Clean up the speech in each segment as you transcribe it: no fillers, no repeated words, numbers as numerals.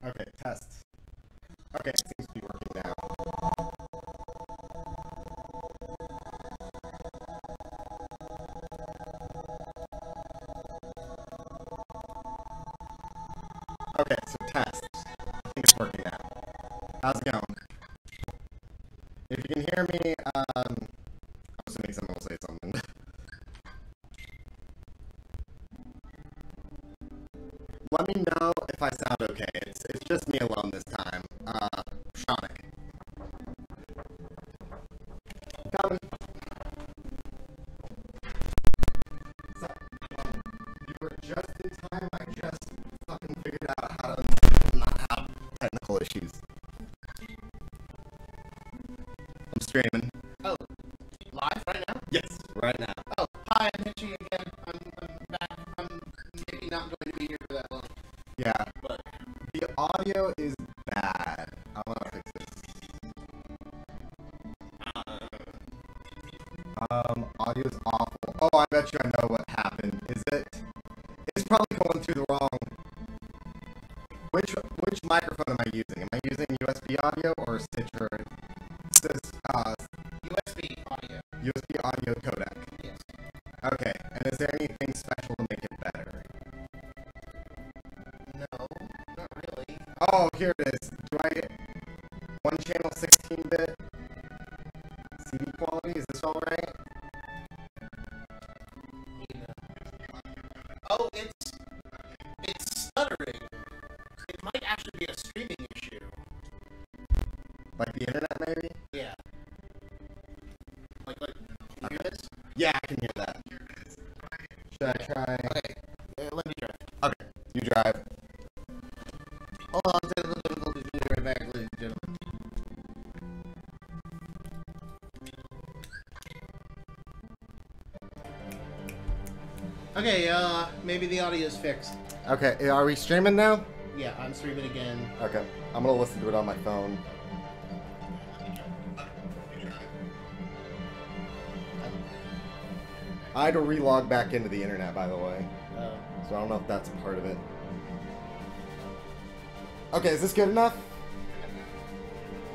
Okay, test. Okay, it seems to be working now. Okay, so test. I think it's working now. How's it going? If you can hear me, I'm assuming someone will say something. Let me know if I sound okay. It's just me alone this time. Sonic. Coming. So, you were just in time. I just fucking figured out how to not have technical issues. I'm streaming. Oh, live right now? Yes, right now. Oh, hi, I'm Hitchy again. I'm back. I'm maybe not going to be here for that long. Yeah, But the audio is bad. I want to fix this. Audio's awful. Oh, I bet you I know what happened. Is it? It's probably going through the wrong. Which microphone am I using? Am I using USB audio or Stitcher? USB audio. USB audio codec. Yes. Okay. And is there anything special to make it better? No, not really. Oh, here it is. Do I get one channel 16-bit CD quality? Is this all right? Oh, it's stuttering. It might actually be a streaming issue. Like the internet, maybe? Yeah. Like, can you hear this? Yeah, I can hear that. Should I try? Okay, let me try. Okay, you drive. Hold on, technical difficulties. We'll be right back, ladies and gentlemen. Okay, maybe the audio is fixed. Okay, are we streaming now? Yeah, I'm streaming again. Okay, I'm gonna listen to it on my phone. I had to relog back into the internet, by the way. So I don't know if that's part of it. Okay, is this good enough?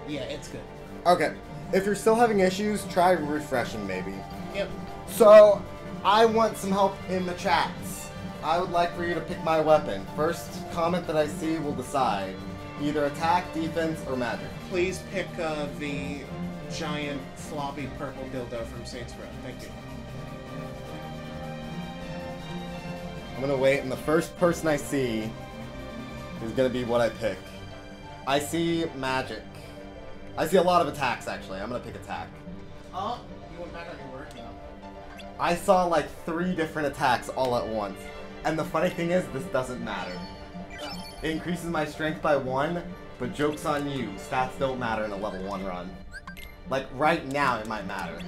Yeah, it's good. Okay, if you're still having issues, try refreshing maybe. Yep. So, I want some help in the chats. I would like for you to pick my weapon. First comment that I see will decide. Either attack, defense, or magic. Please pick the giant floppy purple dildo from Saints Row. Thank you. I'm gonna wait, and the first person I see is gonna be what I pick. I see magic. I see a lot of attacks, actually. I'm gonna pick attack. Oh, you went back on your word now. I saw like 3 different attacks all at once. And the funny thing is, this doesn't matter. It increases my strength by 1, but joke's on you. Stats don't matter in a level 1 run. Like, right now it might matter.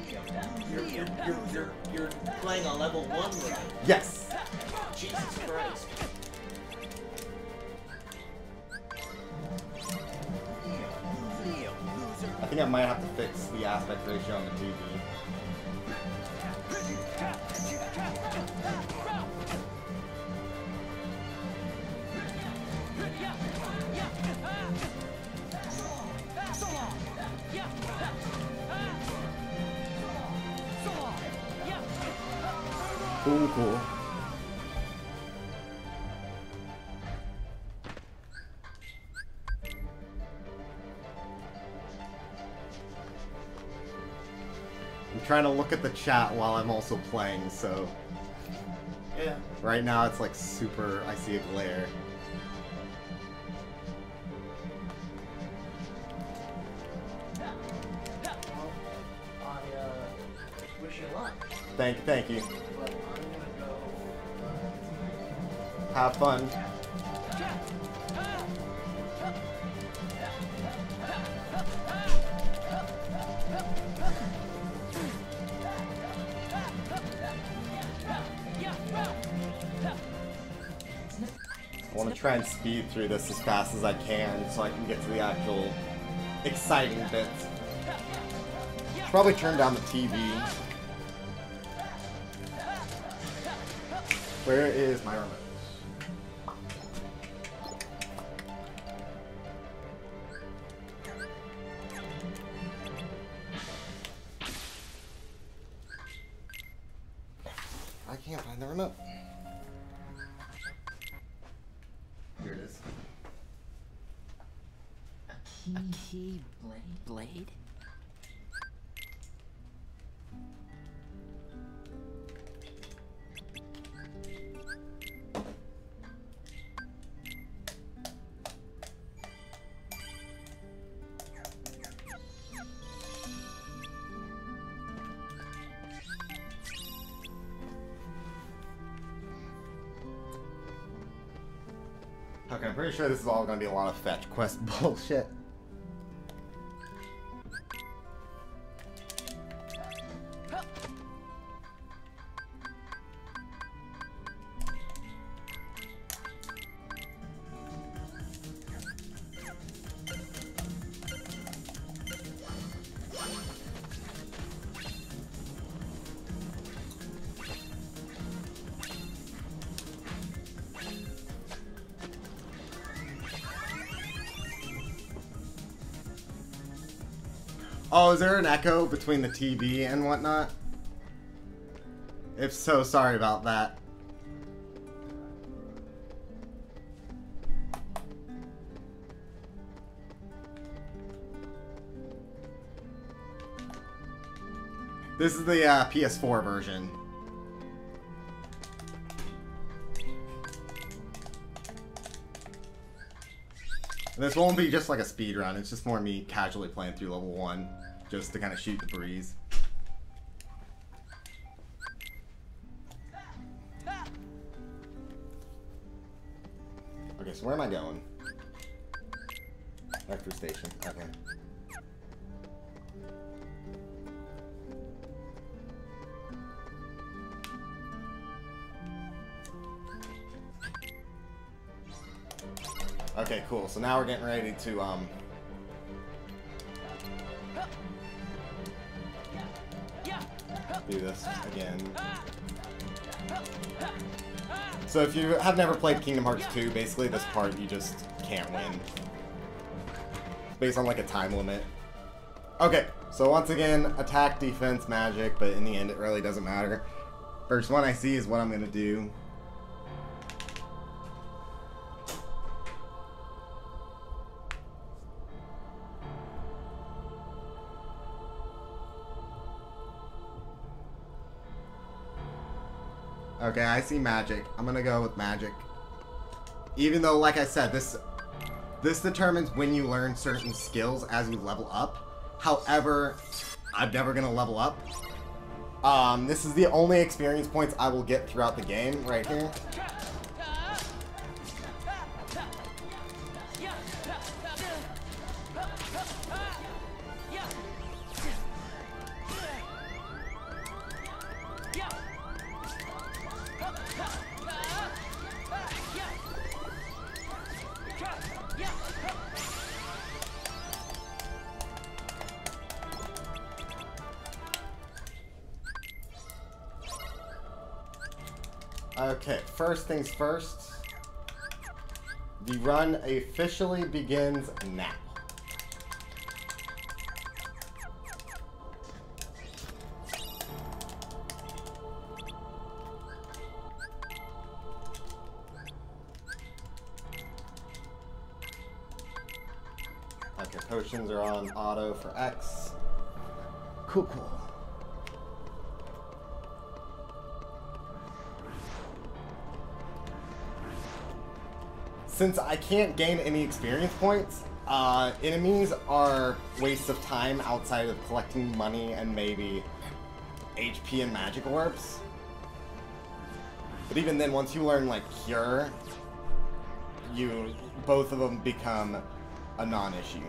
You're playing a level 1 run. Yes! Jesus Christ. I think I might have to fix the aspect ratio on the TV. Cool, cool. I'm trying to look at the chat while I'm also playing, so... Yeah. Right now it's like super, I see a glare. I wish you luck. Thank you. But I'm gonna go. Have fun. I want to try and speed through this as fast as I can so I can get to the actual exciting bits. Probably turn down the TV. Where is my remote? I can't find the remote. Here it is. A key blade? Okay, I'm pretty sure this is all gonna be a lot of fetch quest bullshit. Oh, is there an echo between the TV and whatnot? If so, sorry about that. This is the PS4 version. And this won't be just like a speed run, it's just more me casually playing through level 1, just to kind of shoot the breeze. Okay, so where am I going? Vector station, okay. Okay, cool. So now we're getting ready to do this again. So if you have never played Kingdom Hearts 2, basically this part you just can't win. It's based on like a time limit. Okay, so once again, attack, defense, magic, but in the end it really doesn't matter. First one I see is what I'm gonna do. Okay, I see magic. I'm gonna go with magic. Even though, like I said, this determines when you learn certain skills as you level up. However, I'm never gonna level up. This is the only experience points I will get throughout the game, right here. Okay, first things first. The run officially begins now. Okay, potions are on auto for X. Cool, cool. Since I can't gain any experience points, enemies are wastes of time outside of collecting money and maybe HP and magic orbs. But even then, once you learn like Cure, both of them become a non-issue.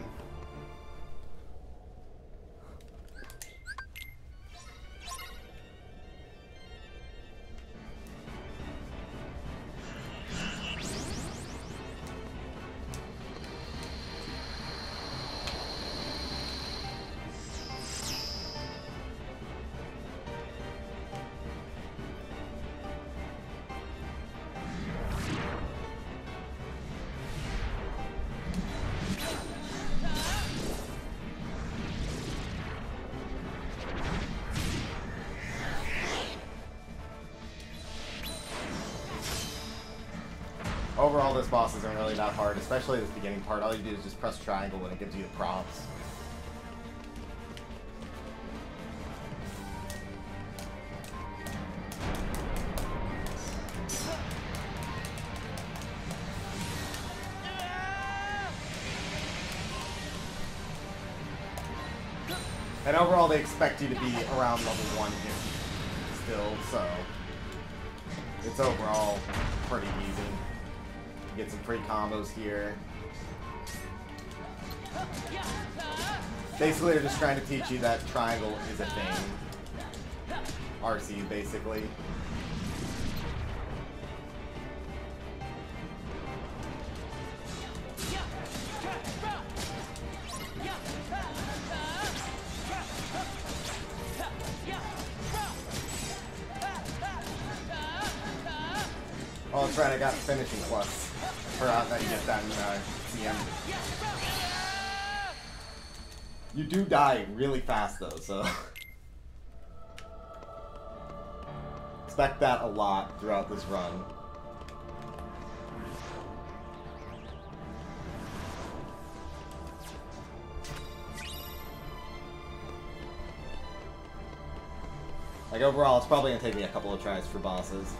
overall, this boss isn't really that hard, especially this beginning part. All you do is just press triangle and it gives you the prompts. And overall, they expect you to be around level 1 here still, so it's overall pretty easy. You get some free combos here. Basically, they're just trying to teach you that triangle is a thing. RC, basically. Oh, that's right, I got finishing plus. Forgot that you get that in CM. You do die really fast though, so expect that a lot throughout this run. Like overall, it's probably gonna take me a couple of tries for bosses.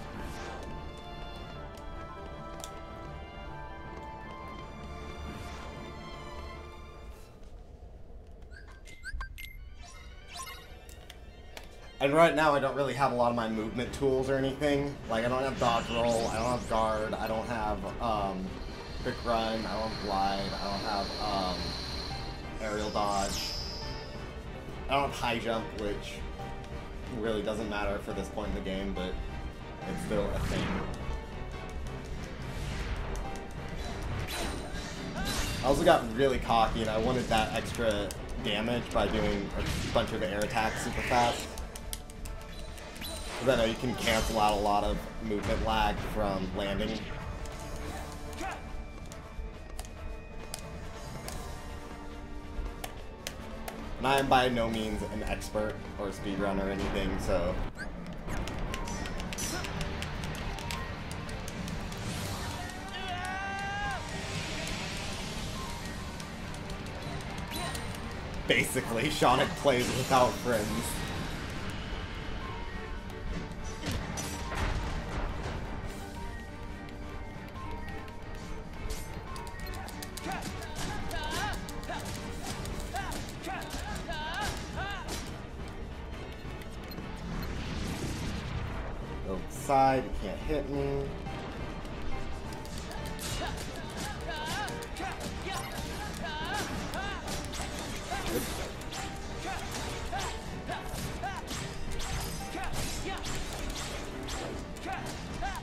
And right now, I don't really have a lot of my movement tools or anything. Like, I don't have dodge roll, I don't have guard, I don't have quick run, I don't have glide, I don't have aerial dodge. I don't have high jump, which really doesn't matter for this point in the game, but it's still a thing. I also got really cocky and I wanted that extra damage by doing a bunch of air attacks super fast. Because I know you can cancel out a lot of movement lag from landing. And I am by no means an expert or a speedrunner or anything, so... Basically, Sonic plays without friends. Go side, you can't hit me.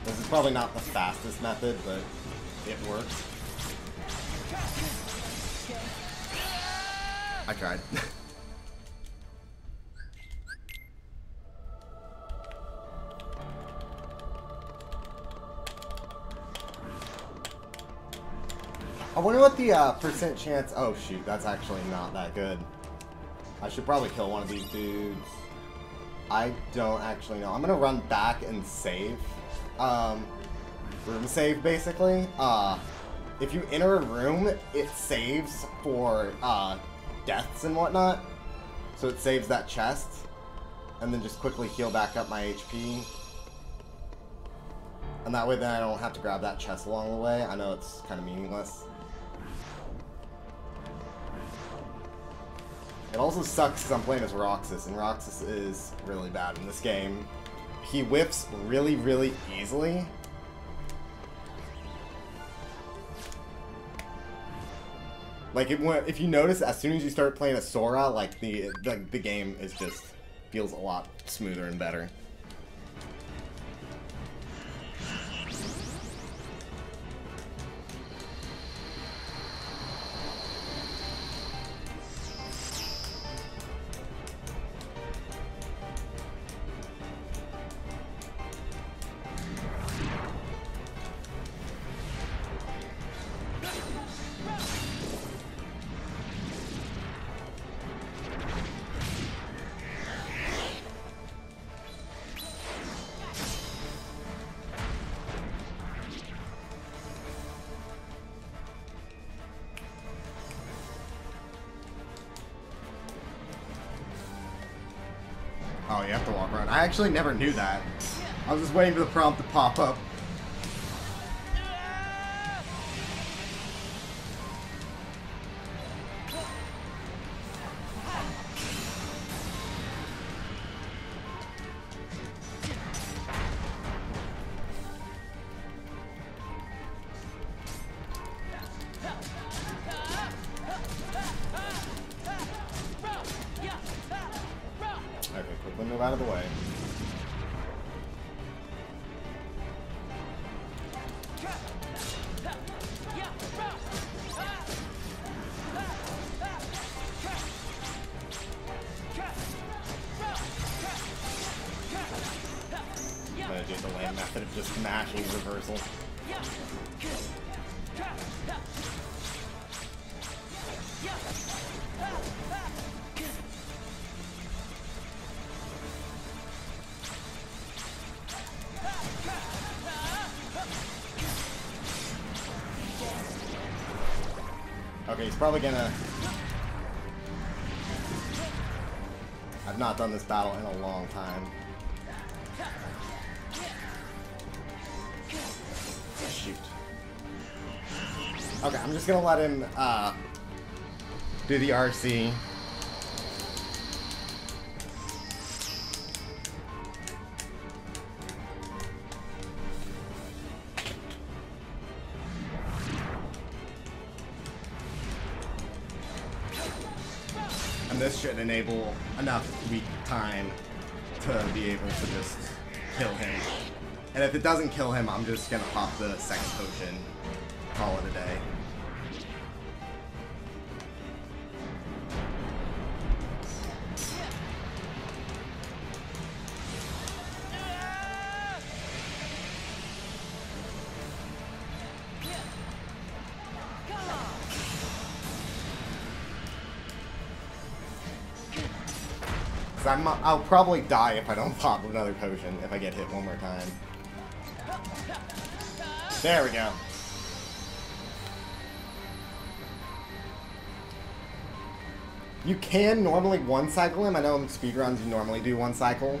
This is probably not the fastest method, but it works. I tried. I wonder what the percent chance... Oh shoot, that's actually not that good. I should probably kill one of these dudes. I don't actually know. I'm gonna run back and save. Room save, basically. If you enter a room, it saves for deaths and whatnot. So it saves that chest. And then just quickly heal back up my HP. And that way then I don't have to grab that chest along the way. I know it's kind of meaningless. It also sucks because I'm playing as Roxas, and Roxas is really bad in this game. He whiffs really, really easily. Like, if you notice, as soon as you start playing as Sora, like, the game is just feels a lot smoother and better. Oh, you have to walk around. I actually never knew that. I was just waiting for the prompt to pop up. Okay, quickly move out of the way. I'm gonna do the lame method of just mashing reversal. Okay, he's probably gonna... I've not done this battle in a long time. Shoot. Okay, I'm just gonna let him, do the RC. And this should enable enough weak time to be able to just kill him. And if it doesn't kill him, I'm just gonna pop the second potion, call it a day. I'll probably die if I don't pop another potion if I get hit one more time. There we go. You can normally one cycle him. I know in speedruns you normally do one cycle,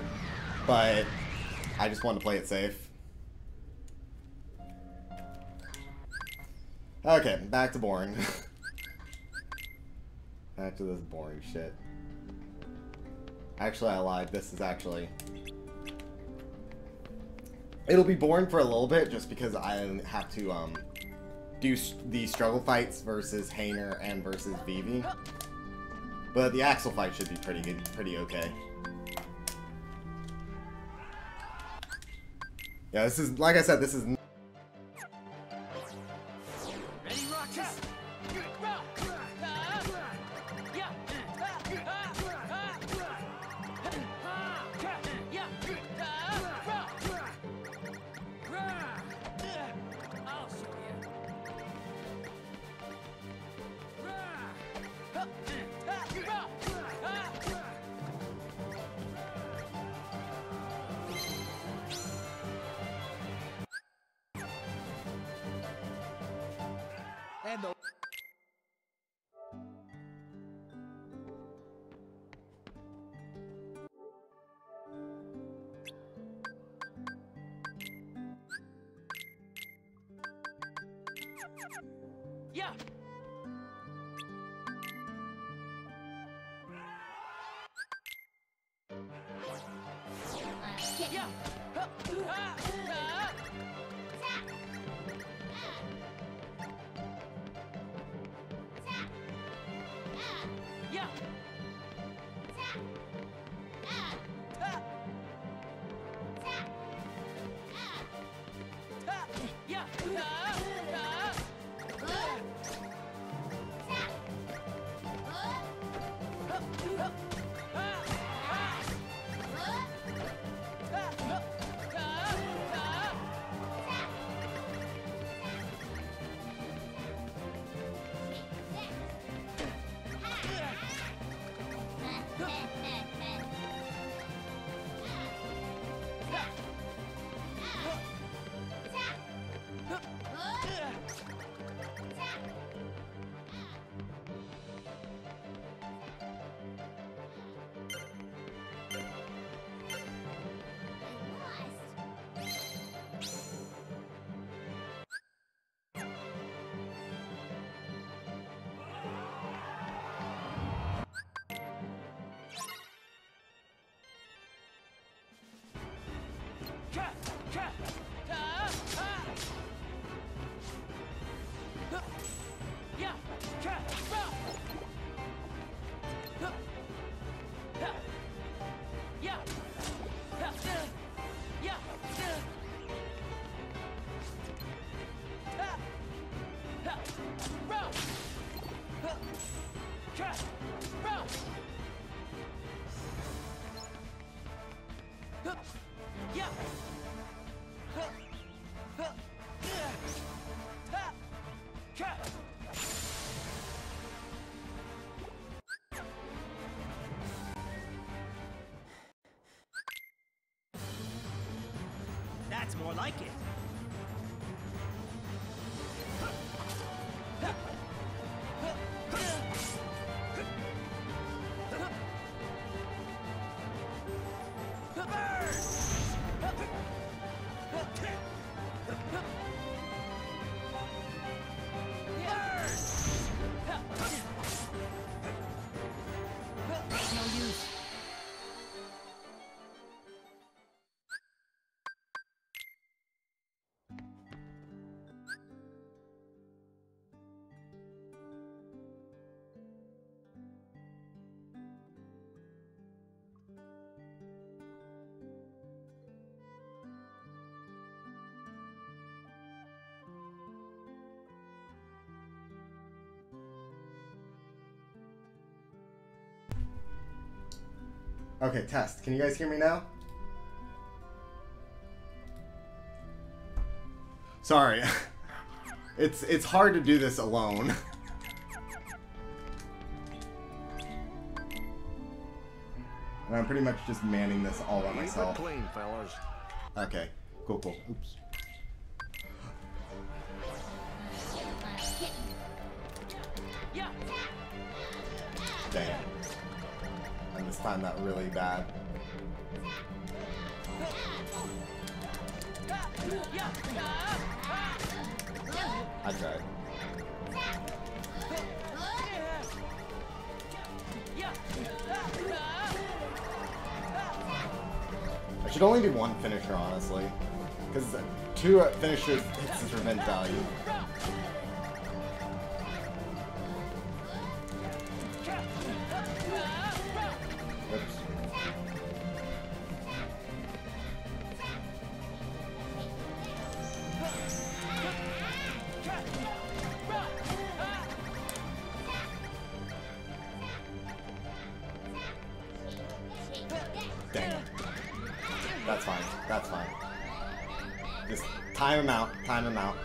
but I just wanted to play it safe. Okay, back to boring. Back to this boring shit. Actually, I lied. This is actually... It'll be boring for a little bit, just because I have to, do the struggle fights versus Hainer and versus Vivi. But the Axel fight should be pretty good, pretty okay. Yeah, this is, like I said, this is... Ready, Roxas? I'll show you. And the yeah. Yeah. Yeah. Yeah. That's more like it. Okay, test. Can you guys hear me now? Sorry. It's hard to do this alone. And I'm pretty much just manning this all by myself. Keep it clean, fellas. Okay, cool. Oops. Dang it. And this time that really bad. I tried. I should only do one finisher, honestly. Because two finishers hits his revenge value. Oops. Dang it. That's fine. That's fine. Just time him out. Time him out.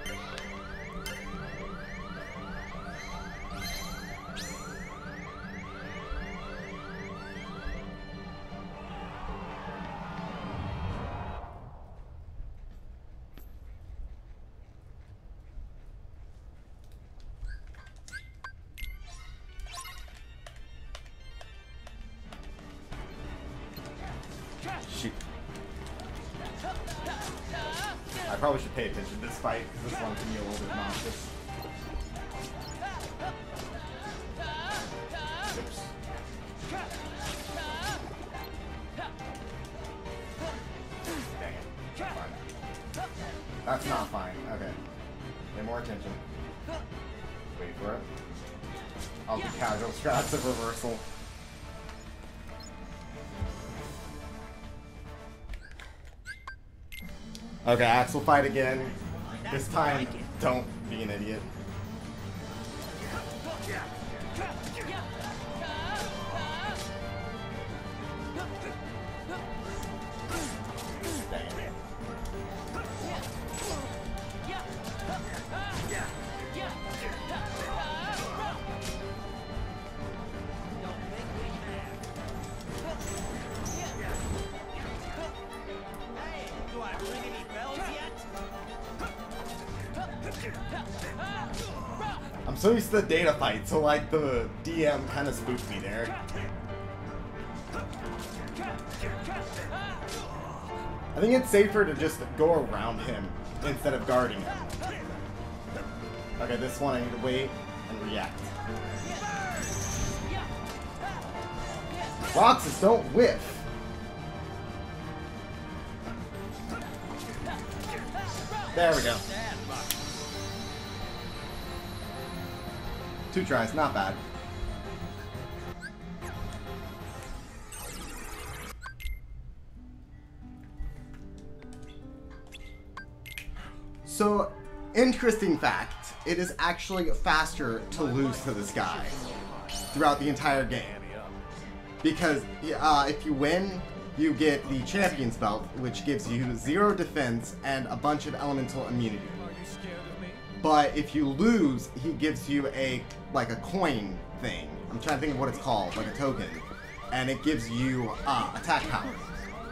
Shoot. I probably should pay attention to this fight, because this one can be a little bit nauseous. Oops. Dang it. Fine. That's not fine. Okay. Pay more attention. Wait for it. I'll do casual strats of reversal. Okay, Axel fight again. This time, don't be an idiot. Dang it. Do I ring any bells yet? I'm so used to the data fight, so like the DM kind of spooked me there. I think it's safer to just go around him instead of guarding him. Okay, this one I need to wait and react. Roxas, don't whiff! There we go. That luck. 2 tries, not bad. So, interesting fact, it is actually faster to lose to this guy throughout the entire game. Because if you win, you get the Champion's Belt, which gives you 0 defense and a bunch of elemental immunity. Are you scared of me? But if you lose, he gives you a coin thing. I'm trying to think of what it's called, like a token. And it gives you attack power.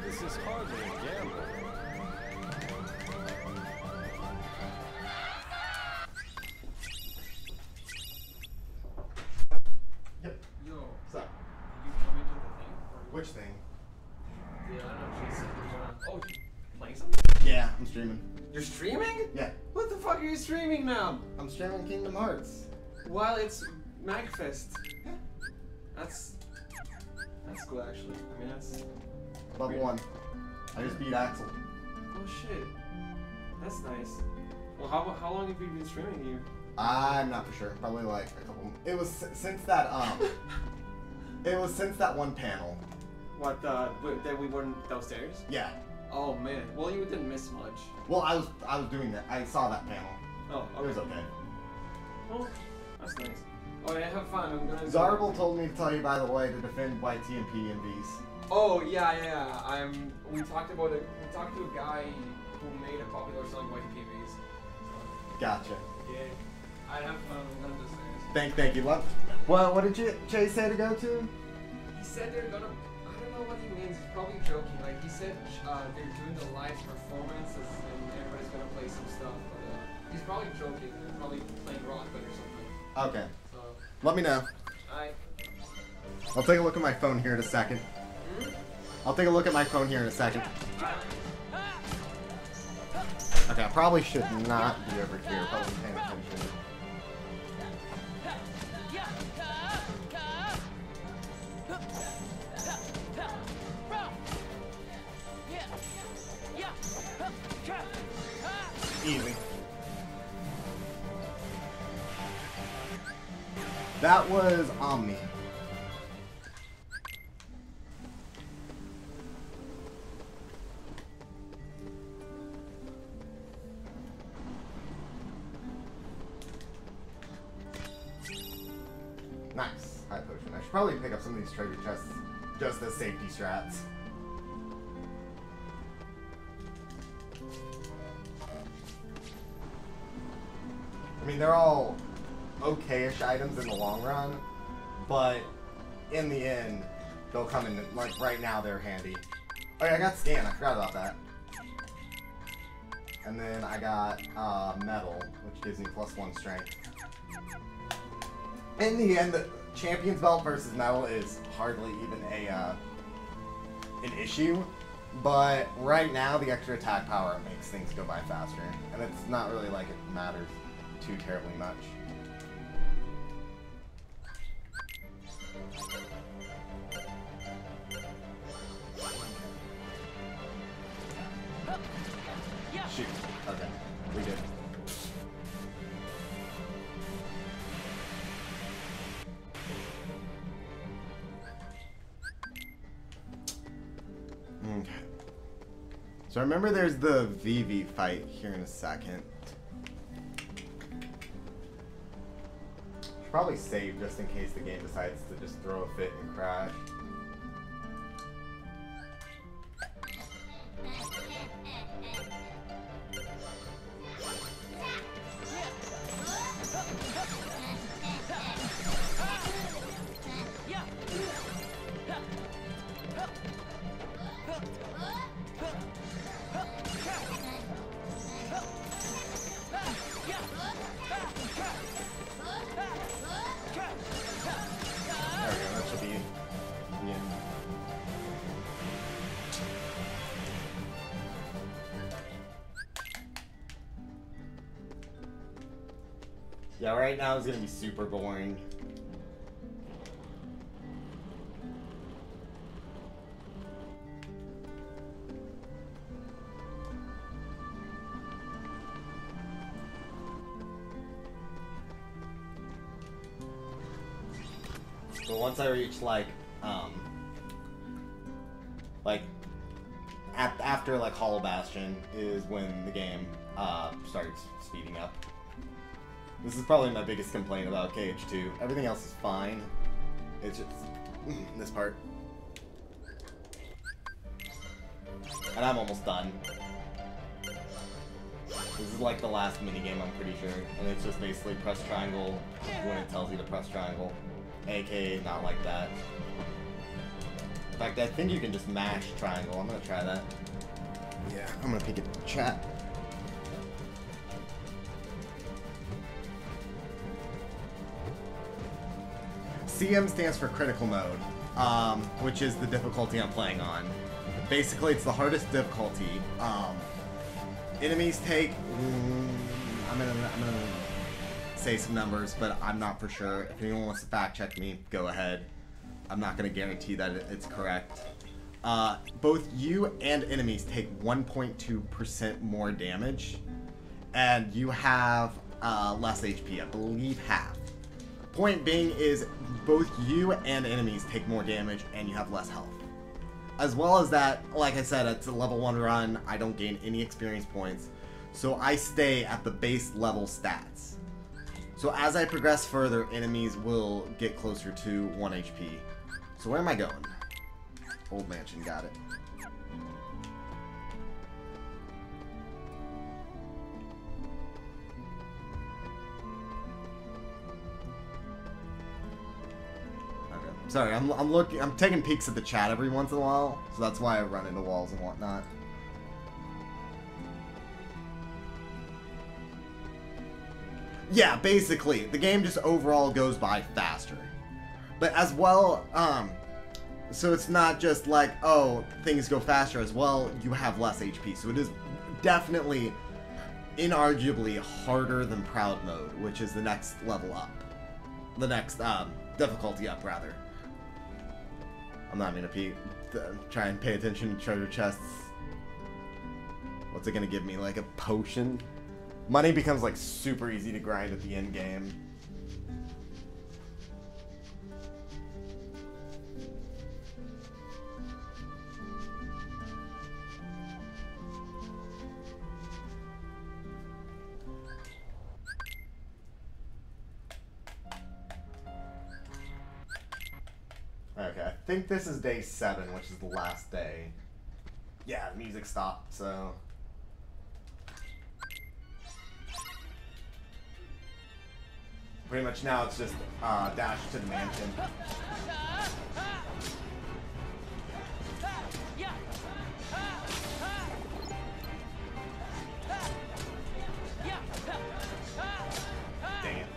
This is hardly a gamble. Yep. Yo, What's up? did you come into the thing? Or Which thing? yeah, I don't know if she said you wanna. Oh, you playing something? Yeah, I'm streaming. You're streaming? Yeah. What the fuck are you streaming now? I'm streaming Kingdom Hearts. While it's MagFest. That's cool actually. I mean that's Level 1. I just beat Axel. oh shit. That's nice. Well, how long have you been streaming you? I'm not for sure. Probably like a couple. It was since that It was since that one panel. What that we weren't downstairs? Yeah. Oh man. Well, you didn't miss much. Well, I was doing that. I saw that panel. Oh, It was okay. Oh, that's nice. Oh yeah, have fun. I'm gonna. Zarble told me to tell you, by the way, to defend YT and PMVs. Oh yeah. We talked about it. We talked to a guy who made a popular song by PVs. Gotcha. Yeah. I have fun. I'm gonna do this. Thank you. What did Chase say to go to? He said they're gonna. I don't know what he means. He's probably joking. Like he said, they're doing the live performances and everybody's gonna play some stuff. But he's probably joking. They're probably playing rock band or something. Okay. So Let me know. I'll take a look at my phone here in a second. I'll take a look at my phone here in a second. Okay, I probably should not be over here. Probably paying attention. Easy. That was Omni. Nice. High potion. I should probably pick up some of these treasure chests just as safety strats. I mean, they're all okay-ish items in the long run, but in the end, they'll come in, like, right now they're handy. Oh yeah, I got scan, I forgot about that. And then I got metal, which gives me +1 strength. In the end, the Champion's Belt versus metal is hardly even an issue, but right now the extra attack power makes things go by faster, and it's not really like it matters too terribly much. Shoot. Okay. We did. Okay. So remember there's the VV fight here in a second. Should probably save just in case the game decides to just throw a fit and crash. There we go, that should be the end. Yeah, right now it's gonna be super boring. But once I reach after like Hollow Bastion is when the game starts speeding up. This is probably my biggest complaint about KH2. Everything else is fine. It's just this part. And I'm almost done. This is like the last minigame, I'm pretty sure. And it's just basically press triangle when it tells you to press triangle. AKA not like that. In fact, I think you can just mash triangle. I'm gonna try that. Yeah, I'm gonna pick it in chat. CM stands for critical mode, which is the difficulty I'm playing on. Basically, it's the hardest difficulty. Enemies take... I'm gonna say some numbers, but I'm not for sure. If anyone wants to fact check me, go ahead. I'm not gonna guarantee that it's correct. Both you and enemies take 1.2% more damage, and you have less HP, I believe half. Point being is both you and enemies take more damage, and you have less health. As well as that, like I said, it's a level 1 run, I don't gain any experience points, so I stay at the base level stats. So as I progress further, enemies will get closer to 1 HP. So where am I going? Old Mansion, got it. Sorry, I'm taking peeks at the chat every once in a while, so that's why I run into walls and whatnot. Yeah, basically, the game just overall goes by faster. But as well, so it's not just like, oh, things go faster as well, you have less HP. So it is definitely, inarguably harder than Proud Mode, which is the next level up. The next, difficulty up, rather. I'm not gonna try and pay attention to treasure chests. What's it gonna give me? Like a potion? Money becomes like super easy to grind at the end game. Okay, I think this is day 7, which is the last day. Yeah, the music stopped, so... Pretty much now it's just dash to the mansion. Dang it.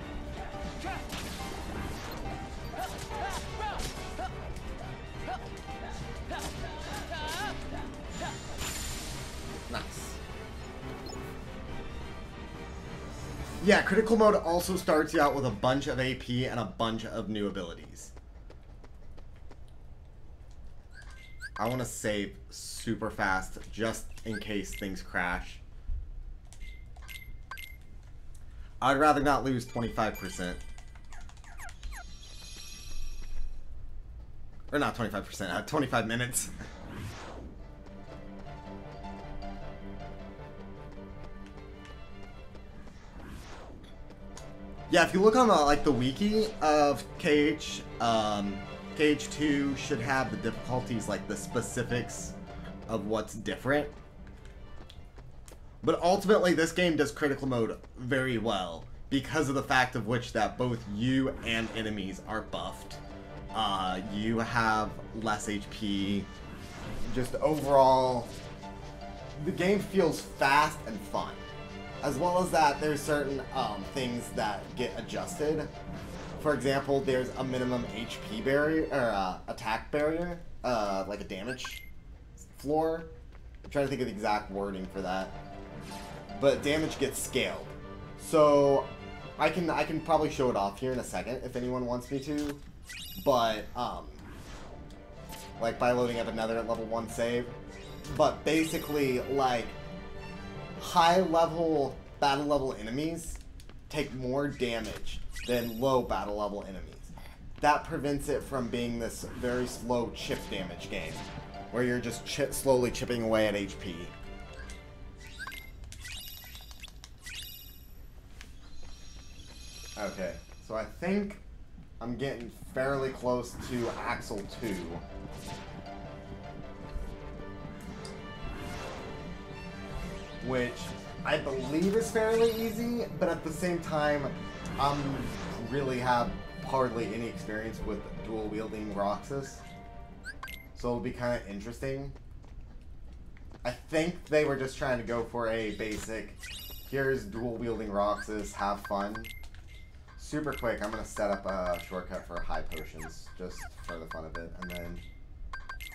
Nice. Yeah, critical mode also starts you out with a bunch of AP and a bunch of new abilities. I want to save super fast just in case things crash. I'd rather not lose 25%. Or not 25%, 25 minutes. Yeah, if you look on the wiki of KH, KH2 should have the difficulties, like the specifics of what's different. But ultimately, this game does critical mode very well because of the fact of which that both you and enemies are buffed. You have less HP. Just overall, the game feels fast and fun. As well as that, there's certain things that get adjusted. For example, there's a minimum HP barrier, or attack barrier, like a damage floor. I'm trying to think of the exact wording for that. But damage gets scaled. So, I can probably show it off here in a second if anyone wants me to. But, like by loading up another level 1 save. But basically, like, high level battle level enemies take more damage than low battle level enemies. that prevents it from being this very slow chip damage game, where you're just slowly chipping away at HP. Okay, so I think I'm getting fairly close to Axel 2. Which I believe is fairly easy, but at the same time, really have hardly any experience with dual-wielding Roxas. So it'll be kind of interesting. I think they were just trying to go for a basic, here's dual-wielding Roxas, have fun. Super quick, I'm going to set up a shortcut for high potions, just for the fun of it, and then,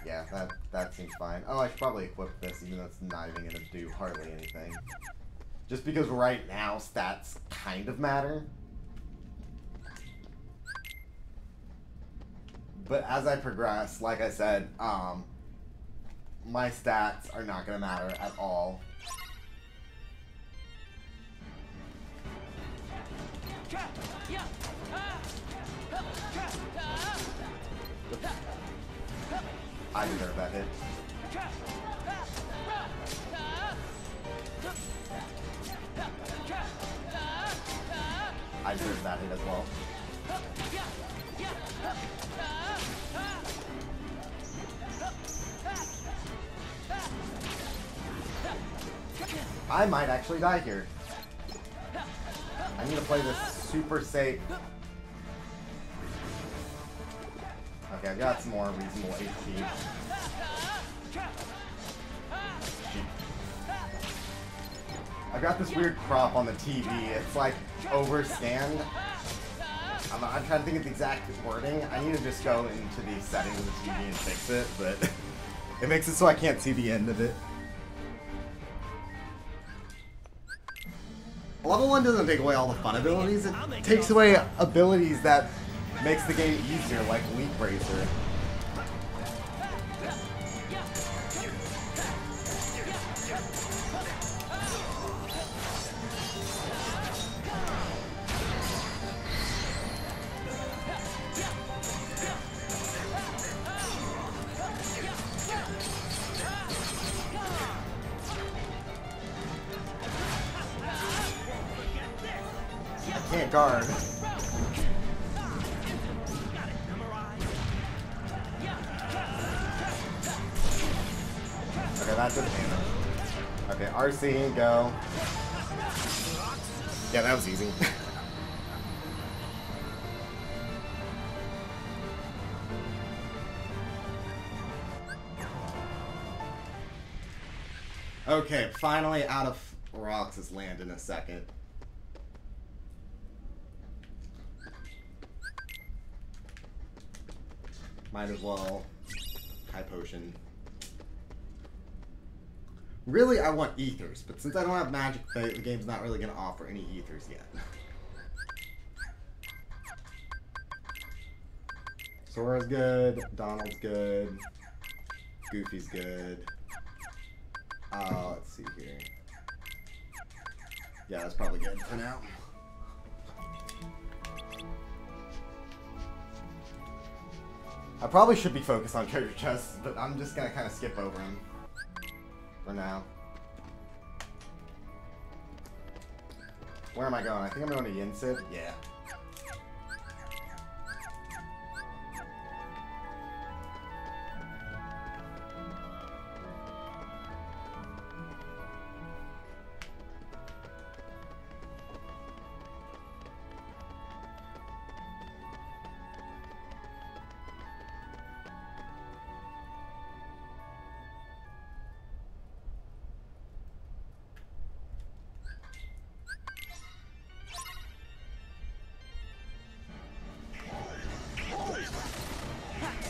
yeah, that seems fine. Oh, I should probably equip this, even though it's not even going to do hardly anything. Just because right now, stats kind of matter. But as I progress, like I said, my stats are not going to matter at all. I deserve that hit. I deserve that hit as well. I might actually die here. I need to play this super safe. Okay, I've got some more reasonable HP. I've got this weird crop on the TV. It's like overstand. I'm trying to think of the exact wording. I need to just go into the settings of the TV and fix it, but it makes it so I can't see the end of it. Level 1 doesn't take away all the fun abilities, it takes away abilities that makes the game easier, like Leap Bracer. I can't guard. Okay, that does damage. Okay, RC, go. Yeah, that was easy. Okay, finally out of Roxas land in a second. Might as well. High potion. Really, I want ethers, but since I don't have magic, the game's not really going to offer any ethers yet. Sora's good, Donald's good, Goofy's good. Let's see here. Yeah, that's probably good for now. I probably should be focused on treasure chests, but I'm just going to kind of skip over them for now. Where am I going? I think I'm going to Yinsid. Yeah.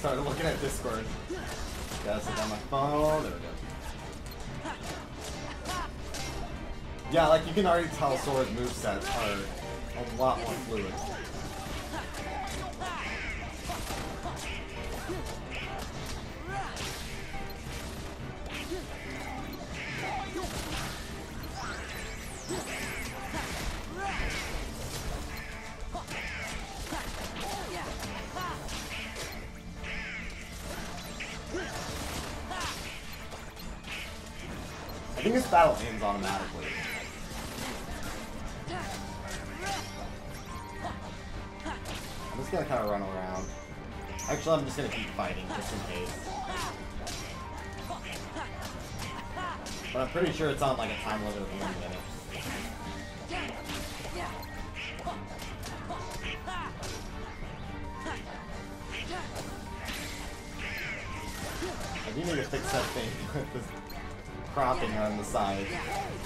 Started looking at Discord. Gotta sit on my phone. There we go. Yeah, like you can already tell Sora's movesets are a lot more fluid. think this battle ends automatically. I'm just gonna kind of run around. Actually, I'm just gonna keep fighting just in case. But I'm pretty sure it's on like a time limit of 1 minute. I do need to fix that thing with this cropping on the side.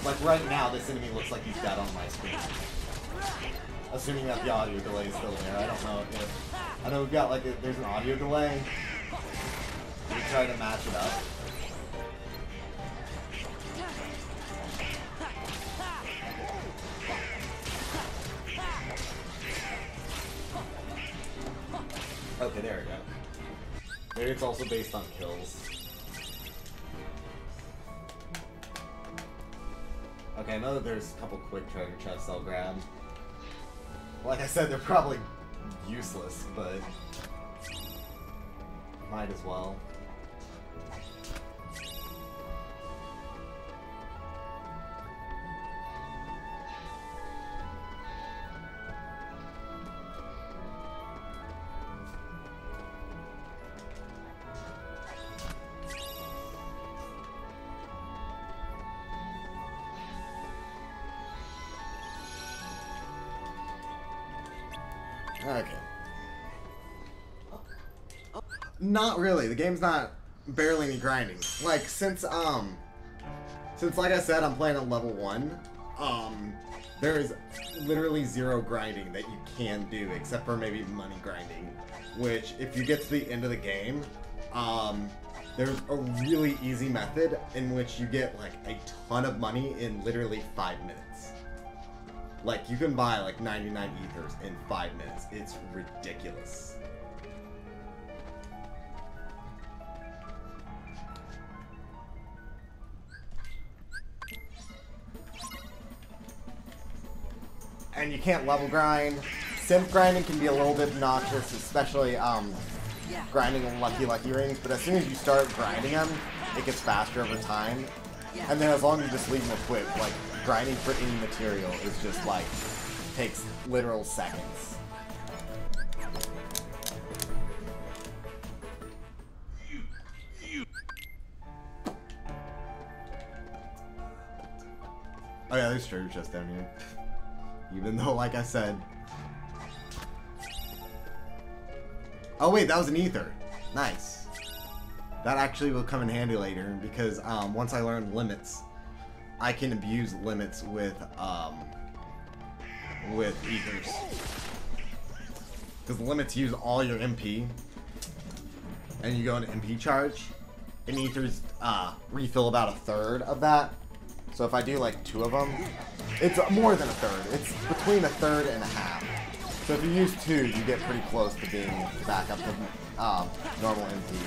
Like right now, this enemy looks like he's dead on my screen. Assuming that the audio delay is still there. I don't know if... I know we've got like there's an audio delay. We try to match it up. Okay, there we go. Maybe it's also based on kills. Okay, I know that there's a couple quick treasure chests I'll grab. Like I said, they're probably useless, but might as well. Okay. Not really. The game's not barely any grinding. Like since like I said, I'm playing at level 1. There is literally 0 grinding that you can do except for maybe money grinding, which if you get to the end of the game, there's a really easy method in which you get like a ton of money in literally 5 minutes. Like, you can buy, like, 99 ethers in 5 minutes. It's ridiculous. And you can't level grind. Synth grinding can be a little bit obnoxious, especially, grinding Lucky rings. But as soon as you start grinding them, it gets faster over time. And then as long as you just leave them equipped, like, grinding for any material is just like, takes literal seconds. Oh yeah, there's treasure chest down here. Even though, like I said... Oh wait, that was an ether. Nice. That actually will come in handy later, because once I learn limits, I can abuse limits with ethers. Because limits use all your MP, and you go into MP charge, and ethers refill about 1/3 of that. So if I do like 2 of them, it's more than 1/3. It's between 1/3 and 1/2. So if you use 2, you get pretty close to being back up to normal MP.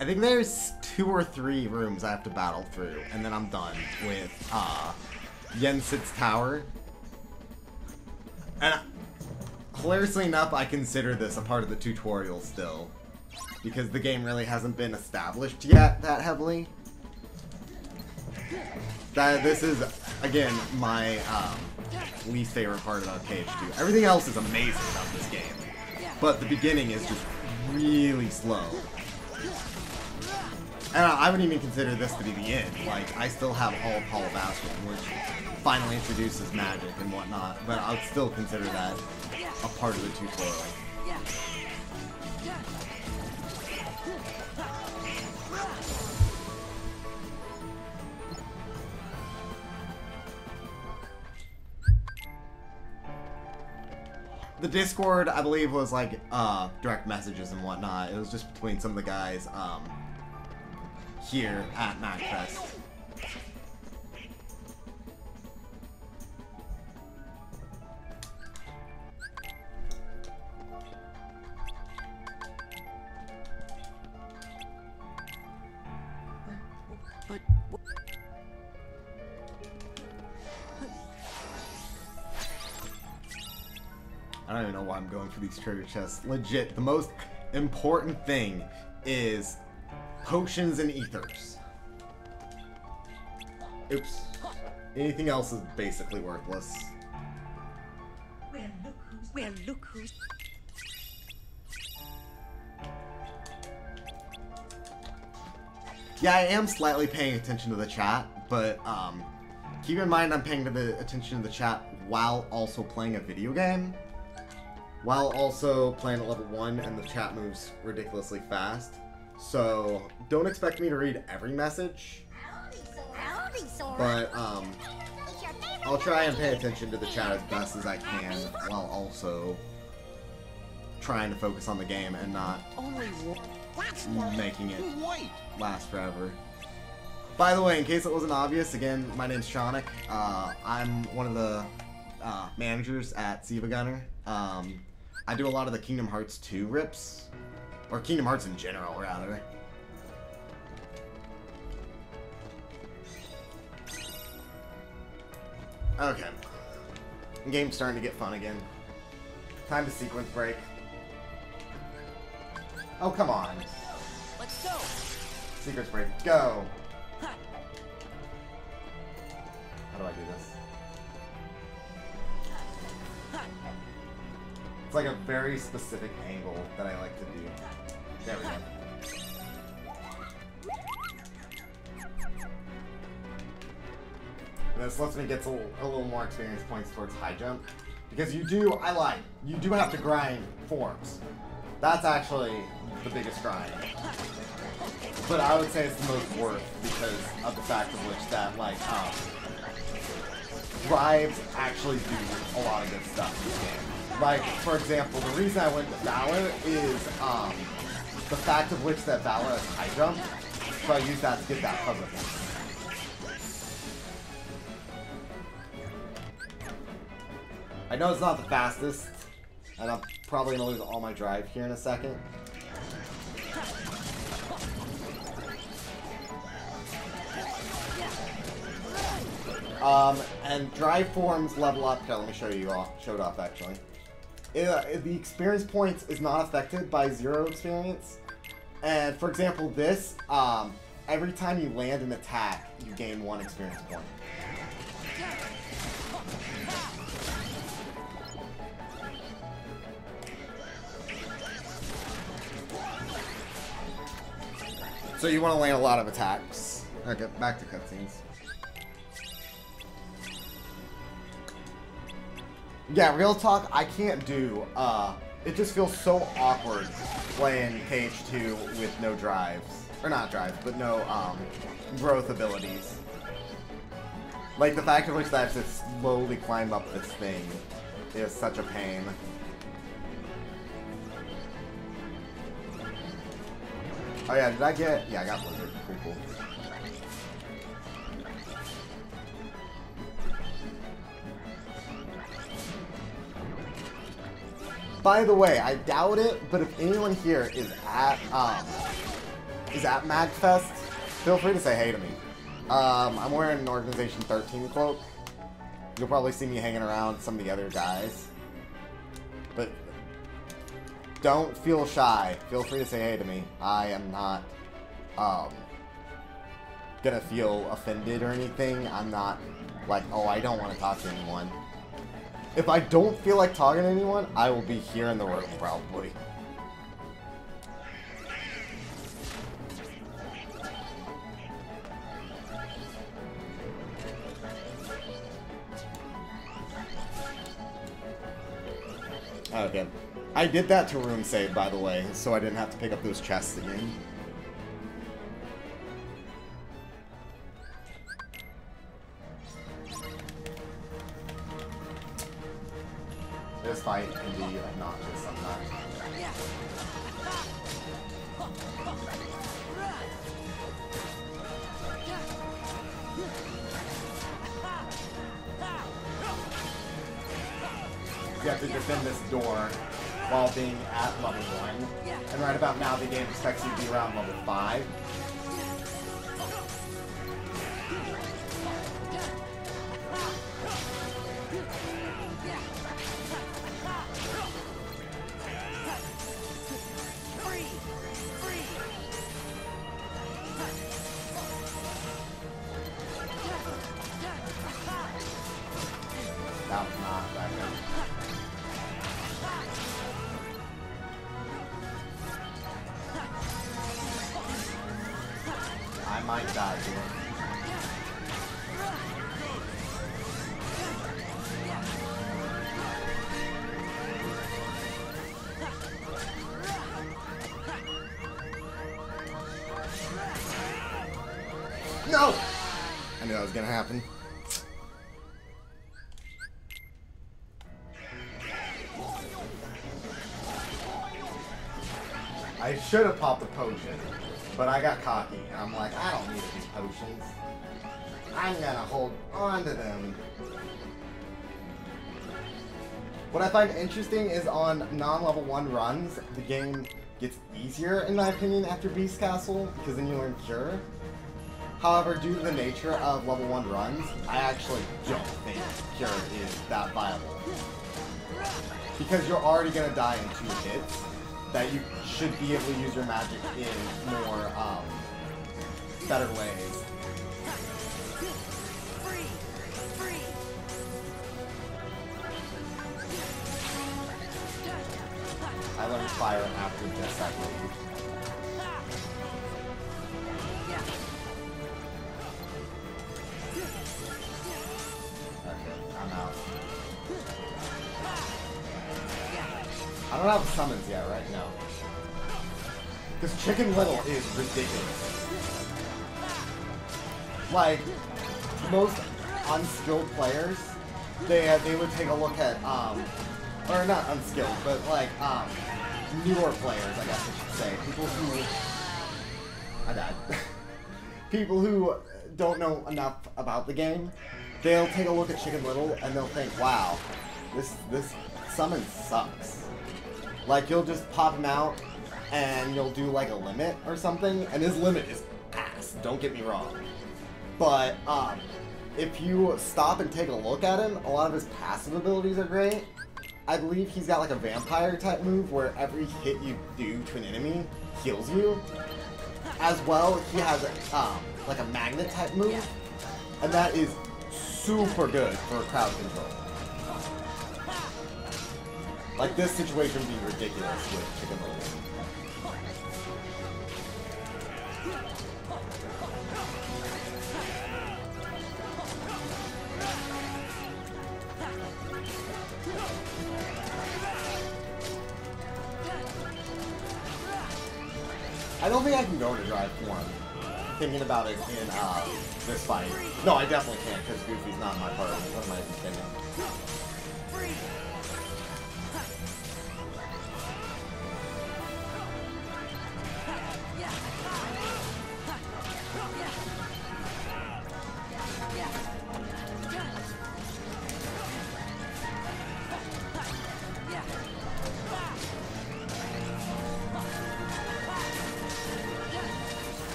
I think there's 2 or 3 rooms I have to battle through, and then I'm done with Yensid's Tower. And hilariously enough, I consider this a part of the tutorial still, because the game really hasn't been established yet that heavily. This is, again, my least favorite part about KH2. Everything else is amazing about this game, but the beginning is just really slow. And I wouldn't even consider this to be the end. Like, I still have all of Hall of Bastion, which finally introduces magic and whatnot, but I would still consider that a part of the tutorial. The Discord, I believe, was like direct messages and whatnot. It was just between some of the guys here at MacFest. I don't even know why I'm going for these treasure chests. Legit, the most important thing is potions and ethers. Oops. Anything else is basically worthless. Well, look who's... Yeah, I am slightly paying attention to the chat, but keep in mind I'm paying attention to the chat while also playing a video game. While also playing at level 1, and the chat moves ridiculously fast. So, don't expect me to read every message. But, I'll try and pay attention to the chat as best as I can, while also trying to focus on the game and not making it last forever. By the way, in case it wasn't obvious, again, my name's Shonik. I'm one of the managers at Siva Gunner. I do a lot of the Kingdom Hearts 2 rips. Or Kingdom Hearts in general, rather. Okay. The game's starting to get fun again. Time to sequence break. Oh, come on. Let's go. Sequence break, go! How do I do this? It's like a very specific angle that I like to do. There we go. And this lets me get a little more experience points towards high jump. Because you do, I lied, you do have to grind forms. That's actually the biggest grind. But I would say it's the most worth because of the fact of which that, like, drives actually do a lot of good stuff in this game. Like, for example, the reason I went to Valor is, the fact of which that Valor has high jump, so I use that to get that puzzle. I know it's not the fastest, and I'm probably gonna lose all my drive here in a second. And drive forms level up. Okay, let me show you off. Show it off actually. The experience points is not affected by 0 experience. And for example, this every time you land an attack, you gain 1 experience point. So you want to land a lot of attacks. Okay, back to cutscenes. Yeah, real talk, I can't do, it just feels so awkward playing KH2 with no drives. Or not drives, but no, growth abilities. Like, the fact of which that I have to slowly climb up this thing is such a pain. Oh yeah, did I get... Yeah, I got Blizzard. Pretty cool. By the way, I doubt it, but if anyone here is at MagFest, feel free to say hey to me. I'm wearing an Organization 13 cloak. You'll probably see me hanging around some of the other guys. But don't feel shy. Feel free to say hey to me. I am not gonna feel offended or anything. I'm not like, oh, I don't want to talk to anyone. If I don't feel like talking to anyone, I will be here in the room, probably. Okay. I did that to room save, by the way, so I didn't have to pick up those chests again. This fight can be obnoxious sometimes. You have to defend this door while being at level 1. And right about now the game expects you to be around level 5. die to him. No! I knew that was gonna happen. I should have popped a potion, but I got cocky. I'm like, I don't need these potions. I'm gonna hold on to them. What I find interesting is on non-level 1 runs, the game gets easier, in my opinion, after Beast Castle, because then you learn Cure. However, due to the nature of level 1 runs, I actually don't think Cure is that viable. Because you're already gonna die in 2 hits, that you should be able to use your magic in more, better ways. I learned fire after this, I believe. Okay, I'm out. I don't have summons yet, right? No. Because Chicken Little is ridiculous. Like, most unskilled players, they would take a look at, or not unskilled, but like, newer players, I guess I should say. People who... I died. People who don't know enough about the game, they'll take a look at Chicken Little and they'll think, wow, this summon sucks. Like, you'll just pop him out and you'll do like a limit or something, and his limit is ass, don't get me wrong. But, if you stop and take a look at him, a lot of his passive abilities are great. I believe he's got like a vampire type move where every hit you do to an enemy heals you. As well, he has like a magnet type move, and that is super good for crowd control. Like, this situation would be ridiculous with Chicken Little. I don't think I can go into drive form. Thinking about it in this fight. No, I definitely can't because Goofy's not my part. What am I even kidding?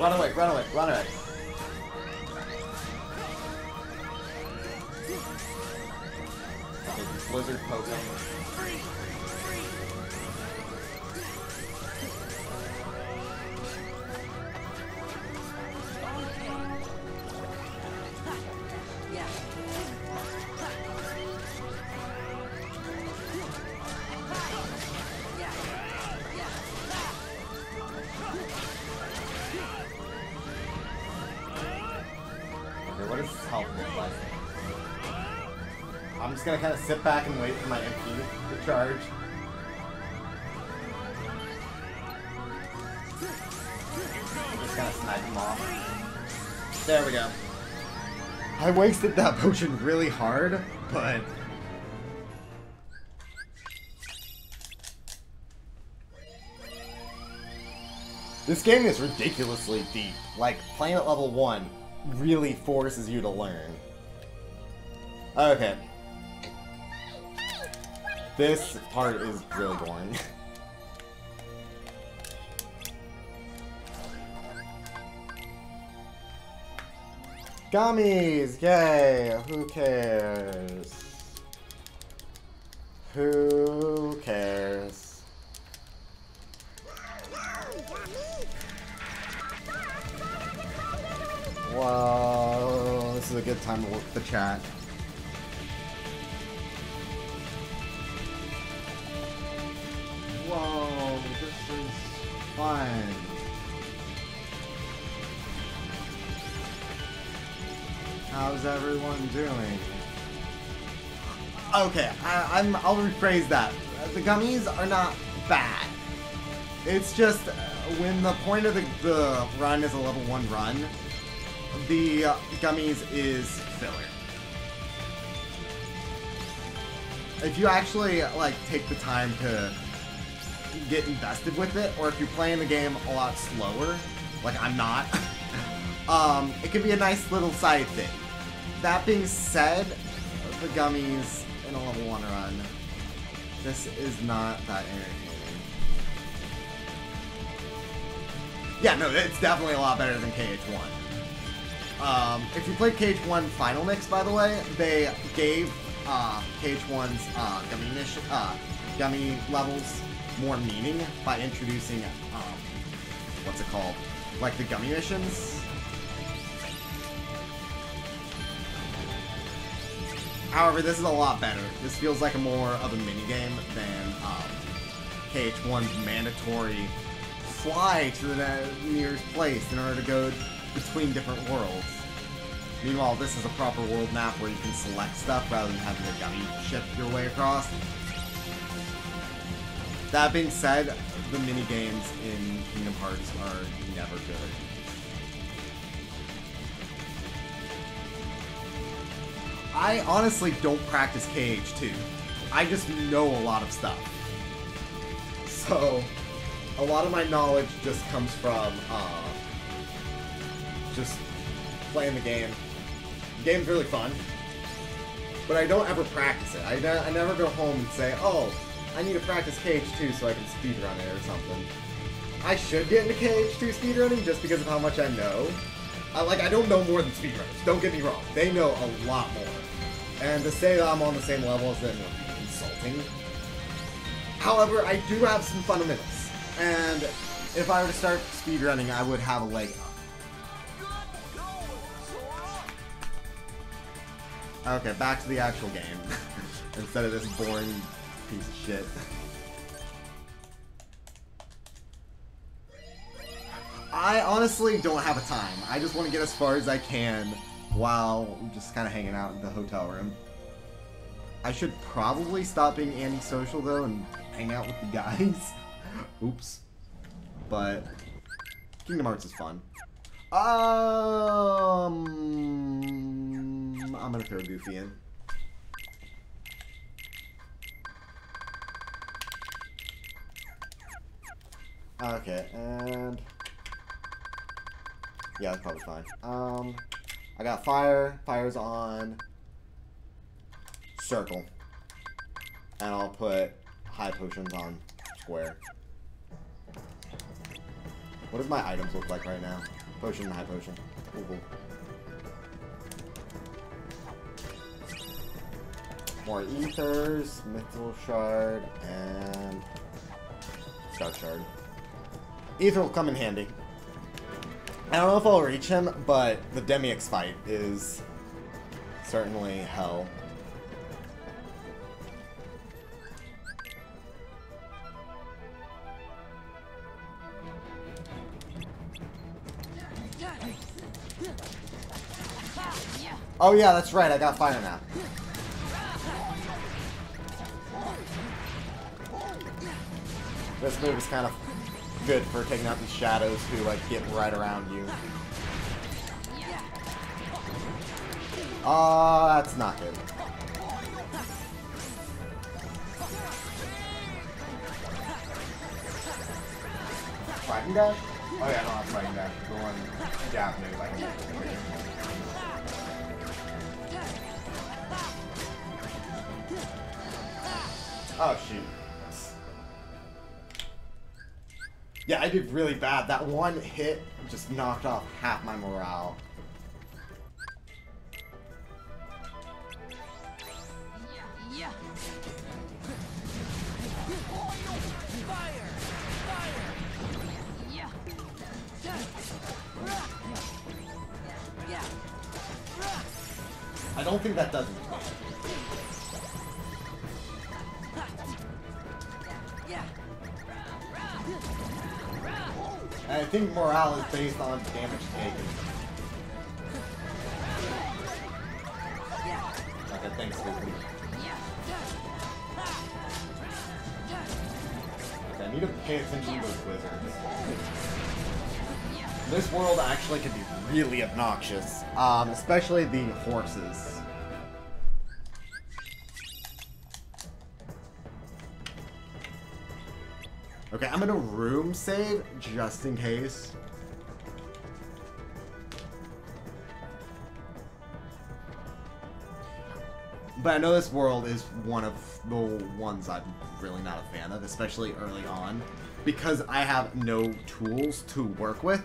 Run away, run away, run away. Okay, Blizzard poking. What does this health look like? I'm just gonna kind of sit back and wait for my MP to charge. I'm just gonna snipe him off. There we go. I wasted that potion really hard, but... This game is ridiculously deep. Like, playing at level 1 really forces you to learn. Okay. This part is really boring. Gummies! Yay! Who cares? Who cares? Wow, this is a good time to look at the chat. fun. How's everyone doing? Okay, I'll rephrase that. The gummies are not bad. It's just when the point of the run is a level 1 run, the gummies is filler. If you actually like take the time to get invested with it, or if you're playing the game a lot slower, like I'm not, it can be a nice little side thing. That being said, the gummies in a level 1 run, this is not that irritating. Yeah, no, it's definitely a lot better than KH1. If you played KH1 Final Mix, by the way, they gave KH1's gummy levels more meaning by introducing, what's it called? Like the gummy missions. However, this is a lot better. This feels like more of a minigame than KH1's mandatory fly to the nearest place in order to go between different worlds. Meanwhile, this is a proper world map where you can select stuff rather than having a gummy ship your way across. That being said, the minigames in Kingdom Hearts are never good. I honestly don't practice KH2. I just know a lot of stuff. So, a lot of my knowledge just comes from, just playing the game. The game's really fun, but I don't ever practice it. I never go home and say, oh, I need to practice KH2 so I can speedrun it or something. I should get into KH2 speedrunning just because of how much I know. I don't know more than speedrunners, don't get me wrong. They know a lot more. And to say that I'm on the same level as them would be insulting. However, I do have some fundamentals. And if I were to start speedrunning, I would have a leg up. Okay, back to the actual game. Instead of this boring piece of shit. I honestly don't have a time. I just want to get as far as I can while just kind of hanging out in the hotel room. I should probably stop being antisocial though and hang out with the guys. Oops. But Kingdom Hearts is fun. I'm gonna throw Goofy in. Okay, and yeah, that's probably fine. I got fire. Fire's on circle. And I'll put high potions on square. What does my items look like right now? Potion and high potion. Ooh. More ethers, mythical shard, and star shard. Ether will come in handy. I don't know if I'll reach him, but the Demyx fight is certainly hell. Oh yeah, that's right, I got fire now. This move is kind of good for taking out these shadows who like get right around you. Oh, that's not good. Fighting dash? Oh yeah, no, that's fighting dash. The one jab move I can use. Oh shoot. Yeah, I did really bad. That one hit just knocked off half my morale. Yeah. Fire! Fire! Yeah. I don't think that does it. And I think morale is based on damage taken. Okay, thanks, Goofy. Okay, I need to pay attention to those wizards. This world actually can be really obnoxious, especially the horses. Okay, I'm gonna room save just in case. But I know this world is one of the ones I'm really not a fan of, especially early on, because I have no tools to work with.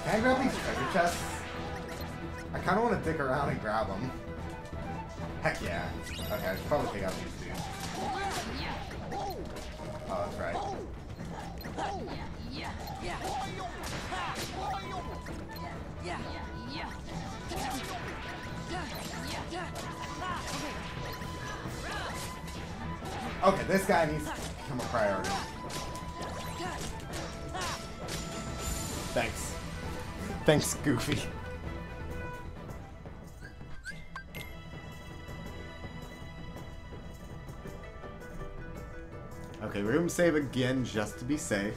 Can I grab these treasure chests? I kind of want to dick around and grab them. Heck yeah. Okay, I should probably take out these dudes. Oh, that's right. Okay, this guy needs to become a priority. Thanks. Thanks, Goofy. Okay, room save again just to be safe.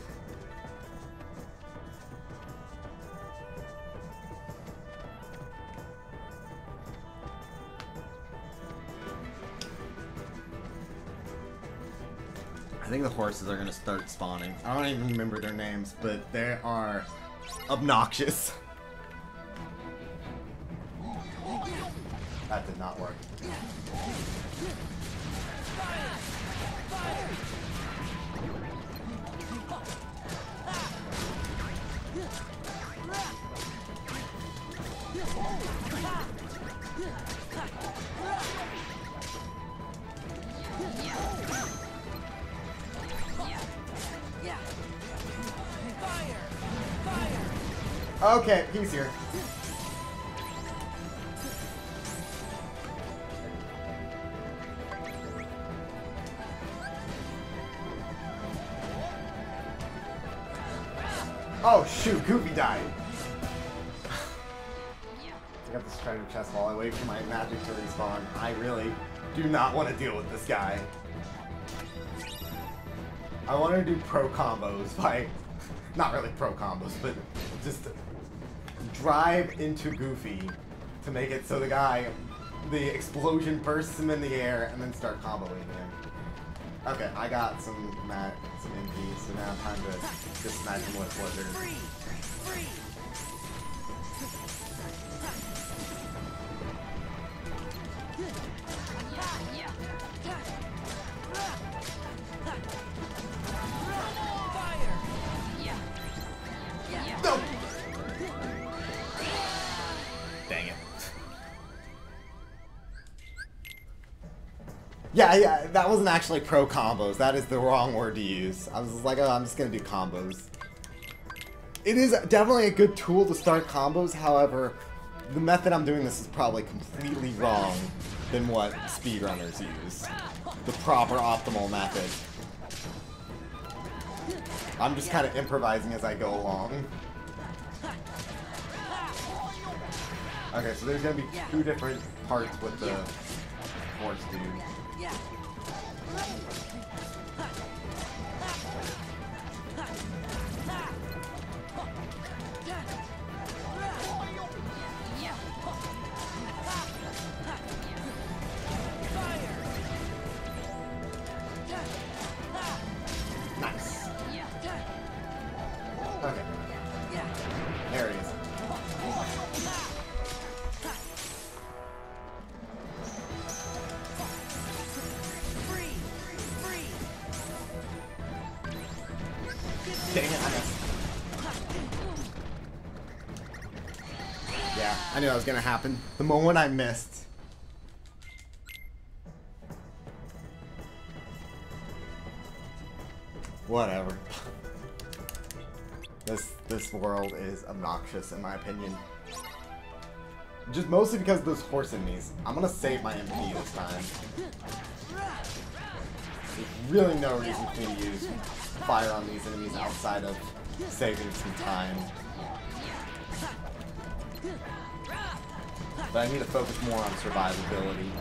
I think the horses are going to start spawning. I don't even remember their names, but they are obnoxious. That did not work. Okay, he's here. Oh shoot, Goofy died. I got this treasure chest while I wait for my magic to respawn. I really do not want to deal with this guy. I want to do pro combos by, not really pro combos, but just drive into Goofy to make it so the explosion bursts him in the air and then start comboing him. Okay, I got some MP, so now time to just smash him with Blizzard. No! Dang it. Yeah, that wasn't actually pro combos. That is the wrong word to use. I was like, oh, I'm just gonna do combos. It is definitely a good tool to start combos, however, the method I'm doing this is probably completely wrong than what speedrunners use. The proper optimal method. I'm just kind of improvising as I go along. Okay, so there's gonna be two different parts with the horse dude. Dang it, I missed. Yeah, I knew that was gonna happen. The moment I missed. Whatever. This world is obnoxious in my opinion. Just mostly because of those horse enemies. I'm gonna save my MP this time. There's really no reason for me to use fire on these enemies outside of saving some time. But I need to focus more on survivability.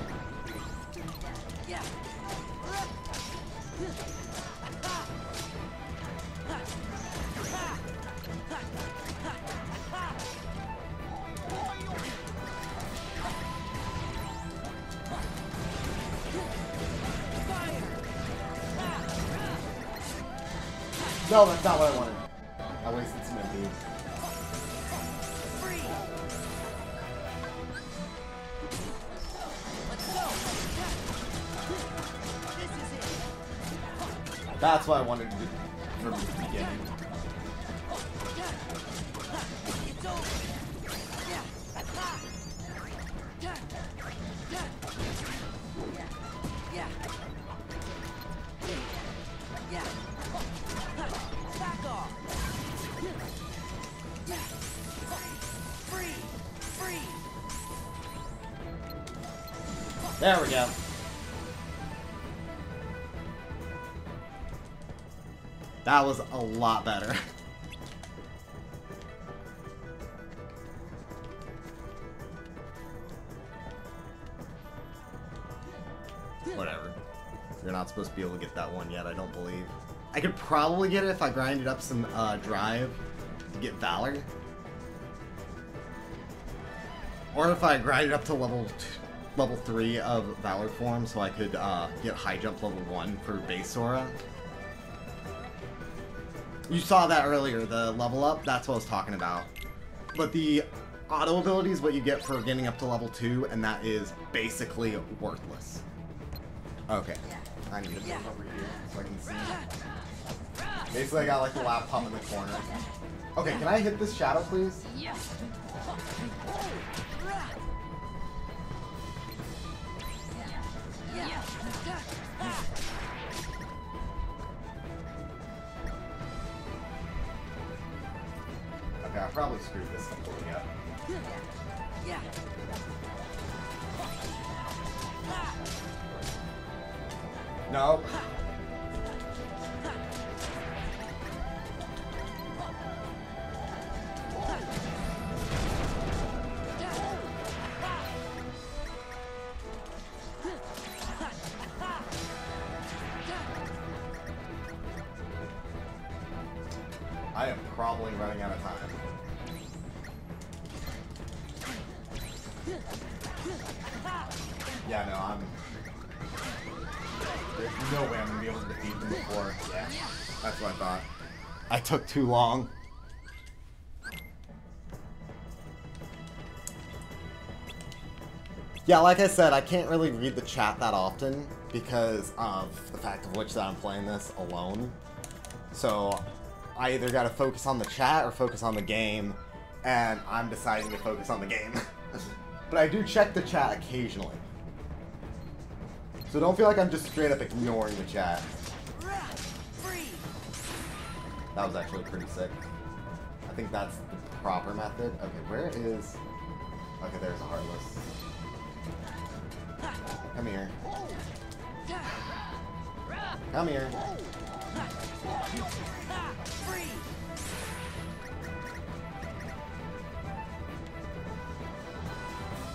No, that's not what I wanted. I wasted some MP. That's what I wanted to do from the beginning. There we go. That was a lot better. Whatever. You're not supposed to be able to get that one yet, I don't believe. I could probably get it if I grinded up some drive to get Valor. Or if I grinded up to level 3 of Valor form so I could get high jump level 1 for base Sora. You saw that earlier, the level up, that's what I was talking about. But the auto ability is what you get for getting up to level 2, and that is basically worthless. Okay, I need to move over here so I can see. Basically, I got like the laptop in the corner. Okay, can I hit this shadow, please? Okay, I probably screwed this completely up. No. I am probably running out of time. Yeah, no, there's no way I'm gonna be able to defeat them before. Yeah, that's what I thought. I took too long. Yeah, like I said, I can't really read the chat that often because of the fact of which that I'm playing this alone. So I either gotta focus on the chat or focus on the game, and I'm deciding to focus on the game. But I do check the chat occasionally. So don't feel like I'm just straight up ignoring the chat. That was actually pretty sick. I think that's the proper method. Okay, where is... Okay, there's a Heartless. Come here. Come here.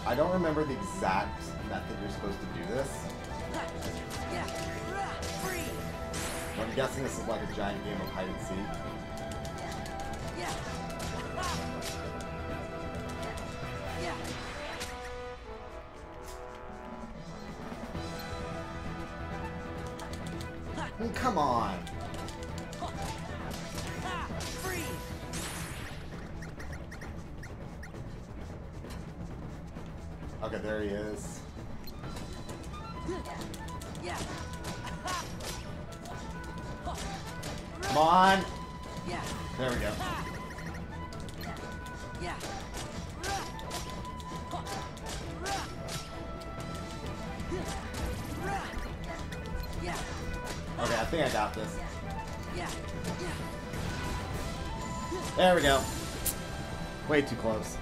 I don't remember the exact method you're supposed to do this. But I'm guessing this is like a giant game of hide and seek. I mean, come on. Okay, there he is. Come on! There we go. Yeah. Yeah. Okay, I think I got this. Yeah. There we go. Way too close.